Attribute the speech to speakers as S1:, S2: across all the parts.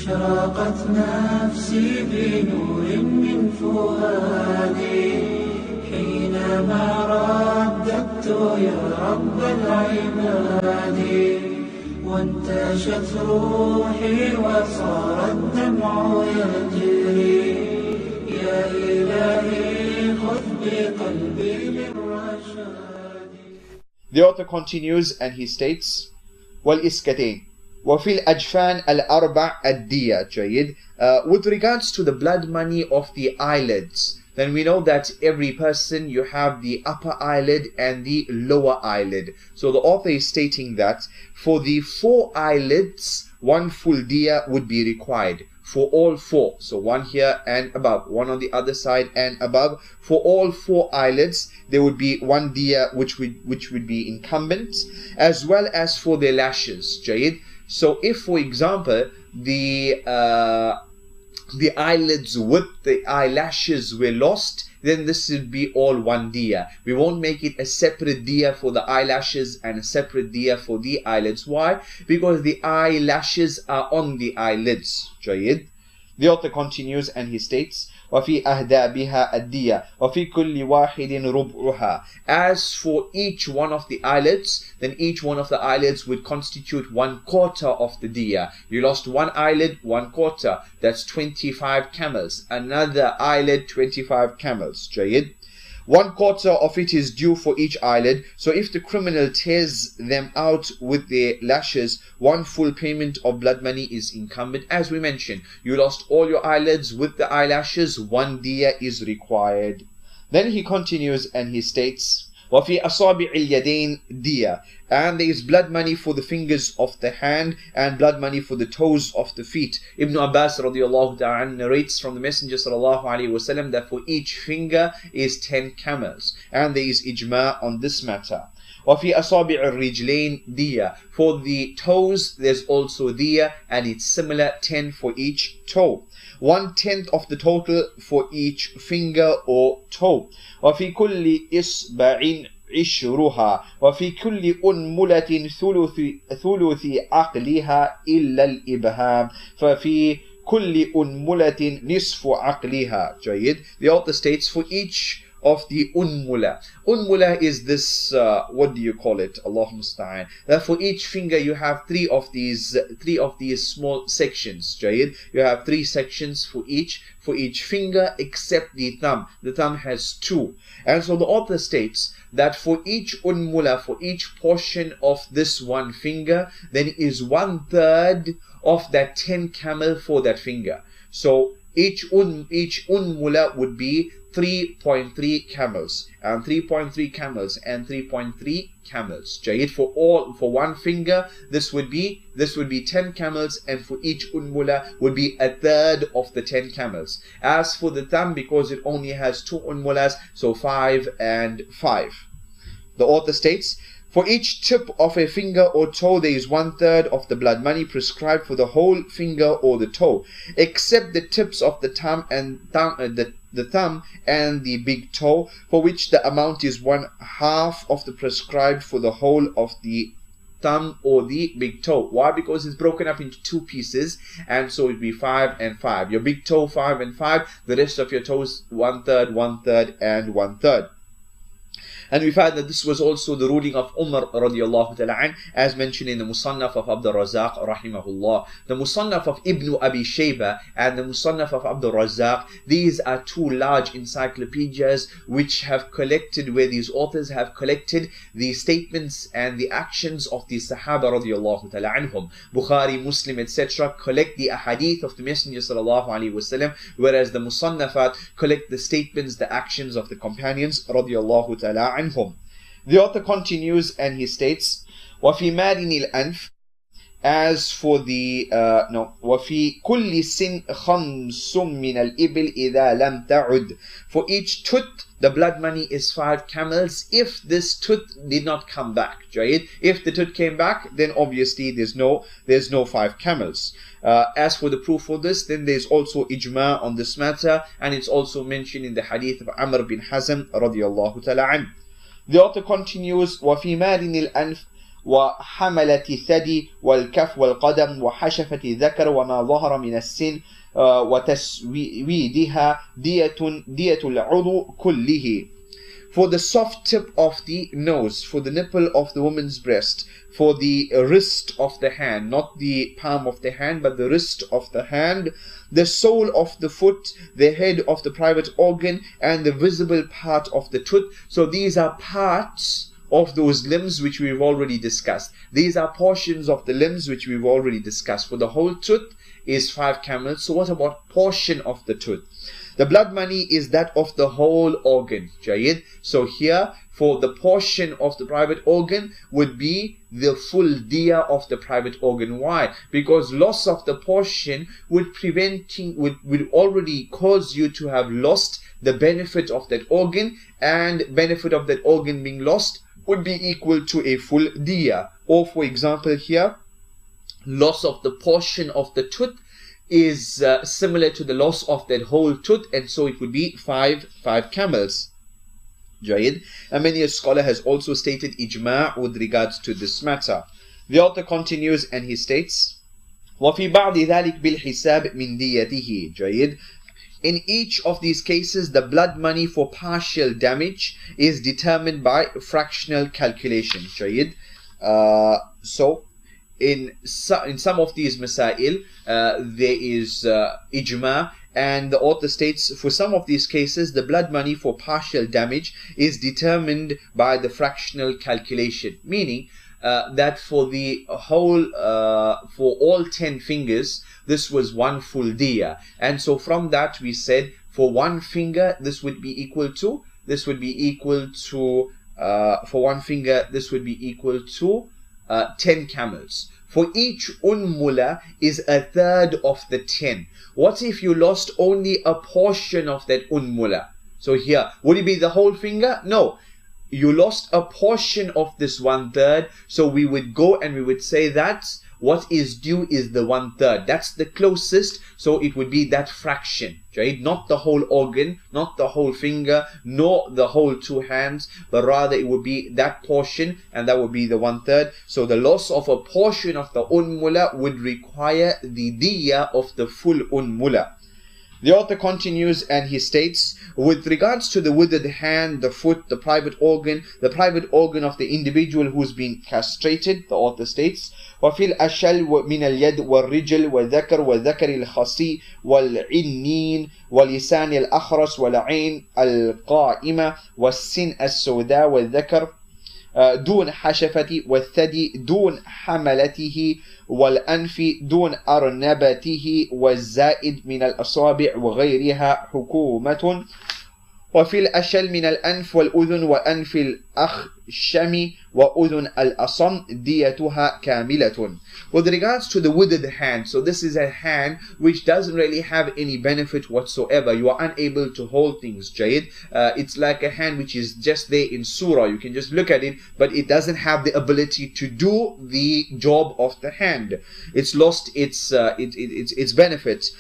S1: أشرقت نفسي بنور من فؤادي حينما رددت يا رب العباد وانتشت روحي وصار الدمع يجري يا إلهي خذ بقلبي للرشاد.
S2: The author continues and he states والإسكتين وفي الأجفان الأربع الدية. جيد. With regards to the blood money of the eyelids, then we know that every person, you have the upper eyelid and the lower eyelid. So the author is stating that for the 4 eyelids, 1 full diya would be required for all 4. So 1 here and above, 1 on the other side and above. For all 4 eyelids, there would be 1 diya which would be incumbent, as well as for their lashes. Jayid. So if, for example, the eyelids with the eyelashes were lost, then this would be all 1 diya. We won't make it a separate diya for the eyelashes and a separate diya for the eyelids. Why? Because the eyelashes are on the eyelids. Jayid. The author continues and he states وفي أهدابها الدية وفي كل واحد ربعها. As for each one of the eyelids, then each one of the eyelids would constitute 1/4 of the diya. You lost 1 eyelid, 1/4. That's 25 camels. Another eyelid, 25 camels. Jayid. 1/4 of it is due for each eyelid. So if the criminal tears them out with their lashes, 1 full payment of blood money is incumbent. As we mentioned, you lost all your eyelids with the eyelashes, 1 diya is required. Then he continues and he states وفي أصابع اليدين دية. And there is blood money for the fingers of the hand and blood money for the toes of the feet. Ibn Abbas radiallahu ta'ala narrates from the Messenger sallallahu alayhi wasallam that for each finger is 10 camels. And there is ijma on this matter. وفي أصابع الرجلين دية. For the toes there's also diya, and it's similar, 10 for each toe. 1/10 of the total for each finger or toe. وفي كل إصبع عشرها وفي كل أنملة ثلث عقلها إلا الإبهام ففي كل أنملة نصف عقلها. جيد. The author states for each of the unmula. Unmula is this, what do you call it? Allahu musta'an. That for each finger you have 3 of these small sections. Jayid. You have 3 sections for each finger except the thumb. The thumb has 2. And so the author states that for each unmula, for each portion of this 1 finger, then is 1/3 of that 10 camel for that finger. So each unmula would be 3.3 camels and 3.3 camels and 3.3 camels. Jayid. For 1 finger, this would be 10 camels, and for each unmula would be 1/3 of the 10 camels. As for the thumb, because it only has 2 unmulas, so 5 and 5. The author states, for each tip of a finger or toe, there is 1/3 of the blood money prescribed for the whole finger or the toe, except the tips of the thumb and the thumb and the big toe, for which the amount is 1/2 of the prescribed for the whole of the thumb or the big toe. Why? Because it's broken up into 2 pieces, and so it would be 5 and 5. Your big toe 5 and 5, the rest of your toes 1/3, 1/3 and 1/3. And we find that this was also the ruling of Umar radiallahu ta'ala an, as mentioned in the Musannaf of Abdul Razak rahimahullah. The Musannaf of Ibn Abi Shayba and the Musannaf of Abdul Razak, these are 2 large encyclopedias which have collected, where these authors have collected the statements and the actions of the Sahaba radiallahu ta'ala anhum. Bukhari, Muslim, etc. collect the ahadith of the Messenger sallallahu alayhi wasallam, whereas the Musannafat collect the statements, the actions of the companions radiallahu ta'ala anhum. The author continues and he states وفي مارن الأنف. As for the وفي كل سن خمس من الإبل إذا لم تعد. For each tooth the blood money is 5 camels if this tooth did not come back. Jayid. If the tooth came back, then obviously there's no 5 camels. As for the proof for this, then there's also ijma on this matter, and it's also mentioned in the hadith of Amr bin Hazm radiyallahu ta'ala an. The author continues وفي مارن الأنف وحملة الثدي والكف والقدم وحشفة الذكر وما ظهر من السن وتسويدها دية العضو كله. For the soft tip of the nose, for the nipple of the woman's breast, for the wrist of the hand, not the palm of the hand, but the wrist of the hand, the sole of the foot, the head of the private organ, and the visible part of the tooth. So these are parts of those limbs which we've already discussed. These are portions of the limbs which we've already discussed. For the whole tooth is 5 camels. So what about portion of the tooth? The blood money is that of the whole organ. Jayid. So here, for the portion of the private organ would be the full diya of the private organ. Why? Because loss of the portion would already cause you to have lost the benefit of that organ, and benefit of that organ being lost would be equal to a full diya. Or for example here, loss of the portion of the tooth is similar to the loss of that whole tooth, and so it would be 5 camels. Jayid. And many a scholar has also stated ijma' with regards to this matter. The author continues and he states, وَفِي بَعْضِ ذَلِكَ بِالْحِسَابِ مِنْ دِيَتِهِ. Jayid. In each of these cases, the blood money for partial damage is determined by fractional calculation. Jayid. So in some of these masail, there is ijma', and the author states for some of these cases the blood money for partial damage is determined by the fractional calculation, meaning that for the whole for all 10 fingers this was 1 full diya, and so from that we said for 1 finger this would be equal to for 1 finger this would be equal to 10 camels. For each unmula is 1/3 of the 10. What if you lost only a portion of that unmula? So here, would it be the whole finger? No. You lost a portion of this 1/3. So we would go and we would say that what is due is the 1/3. That's the closest. So it would be that fraction. Right? Not the whole organ, not the whole finger, nor the whole 2 hands, but rather it would be that portion, and that would be the 1/3. So the loss of a portion of the unmula would require the diya of the full unmula. The author continues and he states, with regards to the withered hand, the foot, the private organ of the individual who's been castrated, the author states, وفي الأشل من اليد والرجل والذكر والذكر الخصي والعنين ولسان الأخرس والعين القائمة والسن السوداء والذكر دون حشفة والثدي دون حملته والأنف دون أرنبته والزائد من الأصابع وغيرها حكومة. وفي الأشل من الأنف والأذن وأنف الأخشم وأذن الأصم ديتها كاملة. With regards to the withered hand, so this is a hand which doesn't really have any benefit whatsoever. You are unable to hold things, Jayid. It's like a hand which is just there in surah. You can just look at it, but it doesn't have the ability to do the job of the hand. It's lost its benefits.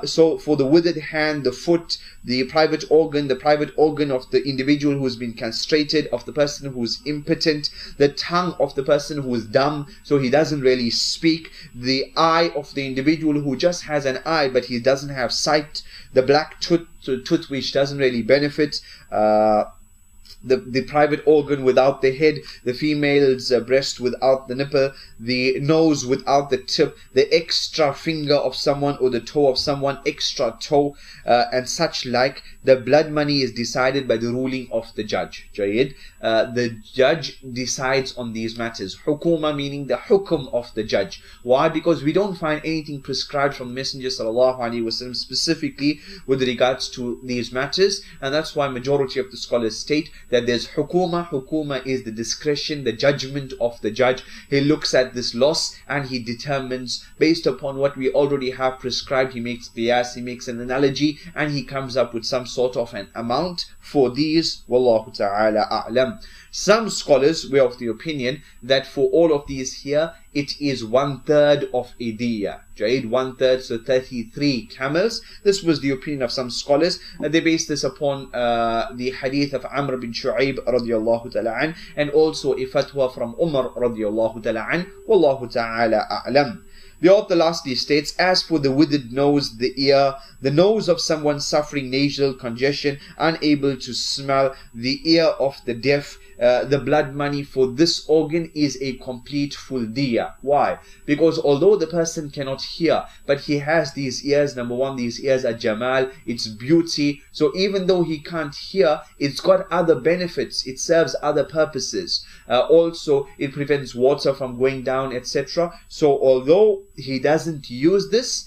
S2: So for the withered hand, the foot, the private organ of the individual who's been castrated, of the person who's impotent, the tongue of the person who is dumb, so he doesn't really speak, the eye of the individual who just has an eye but he doesn't have sight, the black tooth which doesn't really benefit, the private organ without the head, the female's breast without the nipple, the nose without the tip, the extra finger of someone or the toe of someone, extra toe, and such like. The blood money is decided by the ruling of the judge. Jayid. The judge decides on these matters. Hukuma meaning the hukum of the judge. Why? Because we don't find anything prescribed from the Messenger ﷺ specifically with regards to these matters, and that's why majority of the scholars state that there's hukuma. Hukuma is the discretion, the judgment of the judge. He looks at this loss and he determines based upon what we already have prescribed. He makes qiyas, he makes an analogy, and he comes up with some sort of an amount for these. Wallahu ta'ala a'lam. Some scholars were of the opinion that for all of these here, it is 1/3 of a diya. Jaid, 1/3, so 33 camels. This was the opinion of some scholars. They based this upon the hadith of Amr bin Shu'aib radiyallahu ta'ala an, and also a fatwa from Umar radiyallahu ta'ala an. Wallahu ta'ala a'lam. The author lastly states, as for the withered nose, the ear, the nose of someone suffering nasal congestion, unable to smell, the ear of the deaf, the blood money for this organ is a complete full diya. Why? Because although the person cannot hear, but he has these ears. Number one, these ears are jamal, it's beauty. So even though he can't hear, it's got other benefits, it serves other purposes. Also, it prevents water from going down, etc. So although he doesn't use this,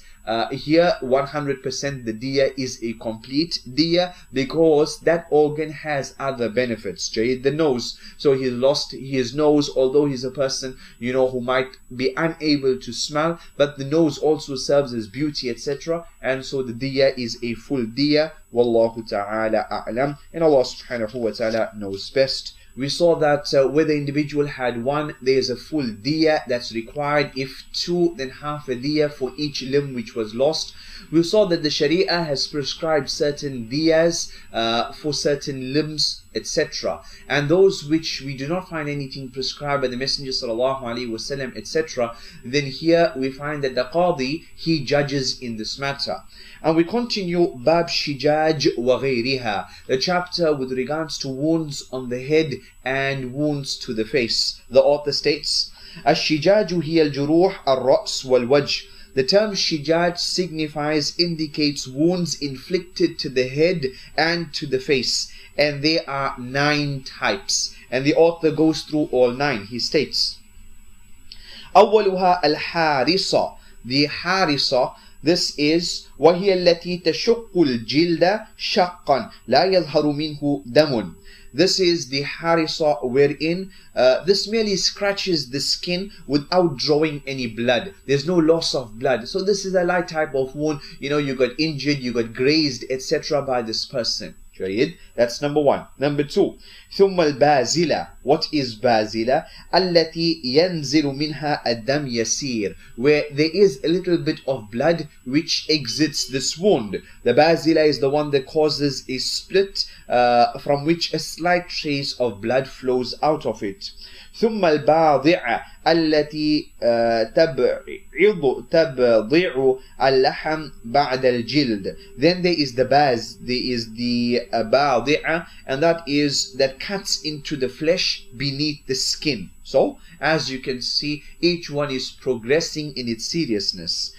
S2: here 100% the diya is a complete diya, because that organ has other benefits. The nose, so he lost his nose, although he's a person who might be unable to smell, but the nose also serves as beauty, etc. And so the diya is a full diya. Wallahu ta'ala a'lam, and Allah subhanahu wa ta'ala knows best. We saw that where the individual had one, there is a full diya that's required. If two, then half a diya for each limb which was lost. We saw that the Sharia has prescribed certain diyas for certain limbs, etc. And those which we do not find anything prescribed by the Messenger sallallahu alaihi wasallam, etc., then here we find that the Qadi, he judges in this matter. And we continue Bab Shijaj wa Ghayriha, the chapter with regards to wounds on the head and wounds to the face. The author states, Ash-Shijaju hiya al-juruh al-ra's wal-wajh. The term shijaj signifies, indicates wounds inflicted to the head and to the face, and there are 9 types, and the author goes through all 9. He states, أولها الحارصة. The harisa, this is وهي التي تشق الجلد شقا لا يظهر منه دم. This is the harisa, wherein this merely scratches the skin without drawing any blood. There's no loss of blood. So this is a light type of wound. You got injured, you got grazed, etc. by this person. That's number 1. Number 2, ثم البازلة. What is bazila? التي ينزل منها الدم يسير, where there is a little bit of blood which exits this wound. The bazila is the one that causes a split from which a slight trace of blood flows out of it. ثم الباضعة التي تبضع اللحم بعد الجلد. Then there is the baz, there is the باضعة, and that cuts into the flesh beneath the skin. So as you can see, each one is progressing in its seriousness.